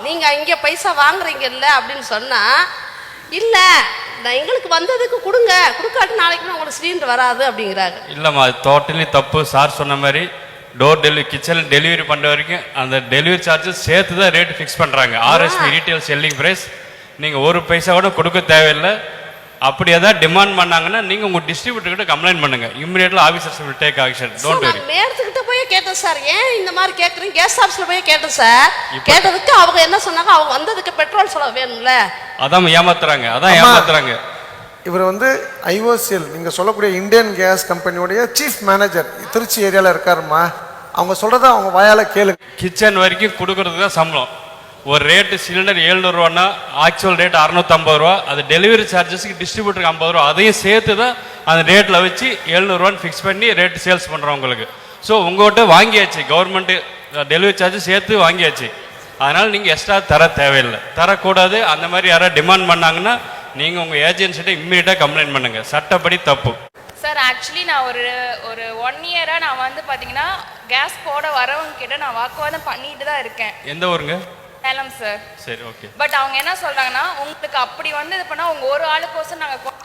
நீங்கள் இங்கே பைசா வாங்குறீங்கல்ல அப்படின்னு சொன்னால், இல்லை நான் எங்களுக்கு வந்ததுக்கு கொடுங்க, கொடுக்காட்டு நாளைக்கு உங்களுக்கு சிலிண்டர் வராது அப்படிங்கிறாங்க. இல்லைம்மா, அது டோட்டலி தப்பு. சார் சொன்ன மாதிரி டோர் டெலிவரி, கிச்சன் டெலிவரி பண்ணுற வரைக்கும் அந்த டெலிவரி சார்ஜஸ் சேர்த்து தான் ரேட்டு ஃபிக்ஸ் பண்ணுறாங்க. RSP retail selling price. நீங்கள் ஒரு பைசா கூட கொடுக்க தேவையில்லை. அப்படி ஏதாவது டிமாண்ட் பண்ணாங்கன்னா நீங்கள் உங்கள் டிஸ்ட்ரிபியூட்டர் கிட்ட கம்ப்ளைண்ட் பண்ணுங்க. Immediately officers will take action. Don't worry. மேயர்கிட்ட போய் கேட்டேன் சார், ஏன் இந்த மாதிரி கேட்குறீங்க, கேஸ்ட் ஆஃபீஸில் போய் கேட்டேன் சார். கேட்டதுக்கு அவங்க என்ன சொன்னாங்க, அவங்க வந்ததுக்கு பெட்ரோல் செலவு வேணும்ல. அதான் ஏமாத்துறாங்க, அதான் ஏமாத்துறாங்க. இவர் வந்து ஐஓசிஎல் நீங்கள் சொல்லக்கூடிய இந்தியன் கேஸ் கம்பெனியோடைய சீஃப் மேனேஜர் திருச்சி ஏரியாவில் இருக்காருமா. அவங்க சொல்கிறத அவங்க வாயால் கேளு. கிச்சன் வரைக்கும் கொடுக்கறதுக்கு தான் சம்பளம். ஒரு ரேட்டு சிலிண்டர் 700 ரூபான்னா ஆக்சுவல் ரேட் 650 ரூபா. அது டெலிவரி சார்ஜஸ்க்கு டிஸ்ட்ரிபியூட்டருக்கு 50 ரூபா. அதையும் சேர்த்து தான் அந்த ரேட்டில் வச்சு 700 ரூபான்னு ஃபிக்ஸ் பண்ணி ரேட்டு சேல்ஸ் பண்ணுறோம் உங்களுக்கு. ஸோ உங்கள்கிட்ட வாங்கியாச்சு, கவர்மெண்ட்டு டெலிவரி சார்ஜ் சேர்த்து வாங்கியாச்சு. அதனால் நீங்கள் எக்ஸ்ட்ரா தர தேவையில்லை, தரக்கூடாது. அந்த மாதிரி யாராவது டிமாண்ட் பண்ணாங்கன்னா நீங்கள் உங்கள் ஏஜென்சிட்ட இம்மீடியட்டாக கம்ப்ளைண்ட் பண்ணுங்கள். சட்டப்படி தப்பு. சார் ஆக்சுவலி நான் ஒரு 1 இயராக நான் வந்து பார்த்தீங்கன்னா கேஸ் போட வரவங்க கிட்ட நான் வாக்குவாதம் பண்ணிட்டு தான் இருக்கேன். எந்த ஊருங்க? சேலம் சார். சரி, ஓகே. பட் அவங்க என்ன சொல்றாங்கன்னா, உங்களுக்கு அப்படி வந்து இது பண்ணா உங்க ஒரு ஆளுக்கோசம் நாங்கள்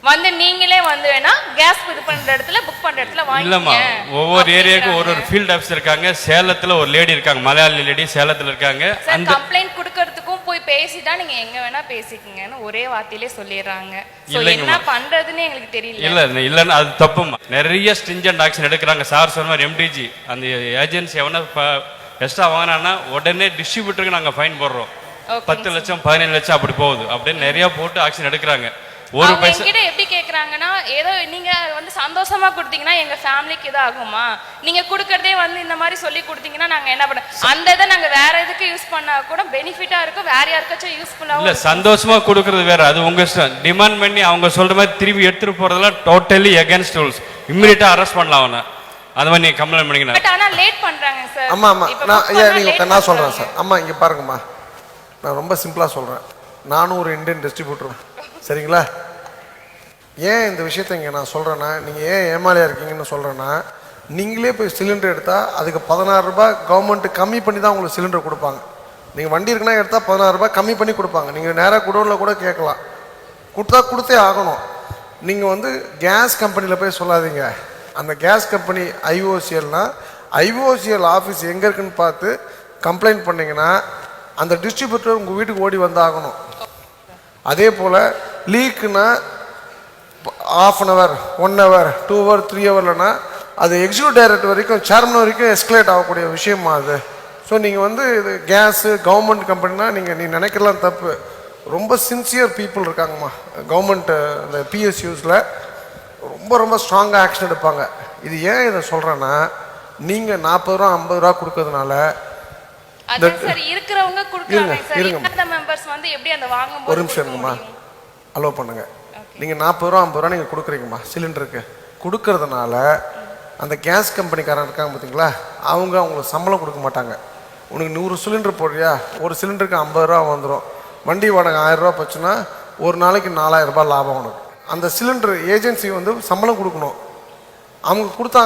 வந்து நீங்களே வந்து வேணா கேஸ் இது பண்ற இடத்துல புக் பண்ற இடத்துல வாங்கி. இல்லம்மா, ஒவ்வொரு ஏரியாவுக்கும் ஒரு ஃபீல்ட் ஆஃபீஸ் இருக்காங்க. சேலத்துல ஒரு லேடி இருக்காங்க, மலையாளி லேடி சேலத்துல இருக்காங்க. அந்த கம்ப்ளைண்ட் கொடுக்கறதுக்கும் போய் பேசிட்டா நீங்க எங்க வேணா பேசிக்கங்கன்னு ஒரே வார்த்தையிலே சொல்லிடுறாங்க. சோ என்ன பண்றதுன்னு எங்களுக்கு தெரியல. இல்லன்னா அது தப்புமா. நிறைய ஸ்ட்ரிஞ்சன்ட் ஆக்ஷன் எடுக்கிறாங்க. சார் சொன்ன மாதிரி எம்டிஜி அந்த ஏஜென்சி எவனா எக்ஸ்ட்ரா வாங்கினான்னா உடனே டிஸ்ட்ரிபியூட்டருக்கு நாங்கள் ஃபைன் போடுறோம். 10 லட்சம் 15 லட்சம் அப்படி போகுது. அப்படின்னு நிறைய போட்டு ஆக்ஷன் எடுக்கிறாங்க. ஒரு பைசா கிட்ட எப்படி கேக்குறாங்கன்னா, ஏதோ நீங்க வந்து சந்தோஷமா கொடுத்தீங்கன்னா எங்க ஃபேமிலிக்கு இது ஆகுமா, நீங்க கொடுக்கறதே வந்து இந்த மாதிரி சொல்லி கொடுத்தீங்கன்னா நாங்க என்ன பண்ண, அந்த இதை நாங்க வேற எதுக்கு யூஸ் பண்ணா கூட பெனிஃபிட்டா இருக்கும், வேற யாருக்காச்சும் யூஸ்ஃபுல்லா இல்ல. சந்தோஷமா கொடுக்கறது வேற, அது உங்க இஷ்டம். டிமாண்ட் பண்ணி அவங்க சொல்ற மாதிரி திரும்பி எடுத்துட்டு போறதெல்லாம் டோட்டலி அகைன்ஸ்ட் ரூல்ஸ். இம்மிடியேட்டா அரெஸ்ட் பண்ணலாம் அவனை. அது மாதிரி நீங்க கம்ப்ளைண்ட் பண்ணீங்க. பட் ஆனா லேட் பண்றாங்க சார். ஆமா ஆமா, நான் சொல்றேன் சார். அம்மா இங்க பாருங்கம்மா, நான் ரொம்ப சிம்பிளா சொல்றேன். நானும் ஒரு இந்தியன் டிஸ்ட்ரிபியூட்டர், சரிங்களா? ஏன் இந்த விஷயத்த இங்கே நான் சொல்கிறேன்னா, நீங்கள் ஏன் ஏமாலியாக இருக்கீங்கன்னு சொல்கிறேன்னா, நீங்களே போய் சிலிண்டர் எடுத்தால் அதுக்கு 16 ரூபாய் கவர்மெண்ட்டு கம்மி பண்ணி தான் உங்களுக்கு சிலிண்டர் கொடுப்பாங்க. நீங்கள் வண்டி இருக்குன்னா எடுத்தால் 16 ரூபாய் கம்மி பண்ணி கொடுப்பாங்க. நீங்கள் நேராக குடோனில் கூட கேட்கலாம், கொடுத்தே ஆகணும். நீங்கள் வந்து கேஸ் கம்பெனியில் போய் சொல்லாதீங்க. அந்த கேஸ் கம்பெனி ஐஓசிஎல்னா ஐஓசிஎல் ஆஃபீஸ் எங்கே இருக்குன்னு பார்த்து கம்ப்ளைண்ட் பண்ணிங்கன்னா அந்த டிஸ்ட்ரிபியூட்டர் உங்கள் வீட்டுக்கு ஓடி வந்தாகணும். அதே போல் லீக்குன்னா ½ அன் ஹவர், 1 ஹவர், 2 ஹவர், 3 ஹவர்லனா அது எக்ஸிக்யூட்டிவ் டைரக்டர் வரைக்கும், சேர்மன் வரைக்கும் எஸ்கலேட் ஆகக்கூடிய விஷயமா அது. ஸோ நீங்கள் வந்து இது கேஸு கவர்மெண்ட் கம்பெனினா நீ நினைக்கலாம் தப்பு. ரொம்ப சின்சியர் பீப்புள் இருக்காங்கம்மா கவர்மெண்ட் அந்த பிஎஸ்யூஸில். ரொம்ப ஸ்ட்ராங்காக ஆக்ஷன் எடுப்பாங்க. இது ஏன் இதை சொல்கிறேன்னா, நீங்கள் 40 ரூபா 50 ரூபா கொடுக்கறதுனால இருக்கிறவங்க ஒரு நிமிஷம் இருங்கம்மா, அலோவ் பண்ணுங்க. நீங்கள் 40 ரூபா 50 ரூபா நீங்கள் கொடுக்குறீங்கம்மா சிலிண்டருக்கு. கொடுக்கறதுனால அந்த கேஸ் கம்பெனிக்காரன் இருக்காங்க பார்த்தீங்களா, அவங்களுக்கு சம்பளம் கொடுக்க மாட்டாங்க. உனக்கு 100 சிலிண்டர் போடுறியா, ஒரு சிலிண்டருக்கு 50 ரூபா வந்துடும். வண்டி வாடகை 1000 ரூபா போச்சுன்னா ஒரு நாளைக்கு 4000 ரூபாய் லாபம் உனக்கு. அந்த சிலிண்டர் ஏஜென்சி வந்து சம்பளம் கொடுக்கணும். அவங்க கொடுத்தாங்க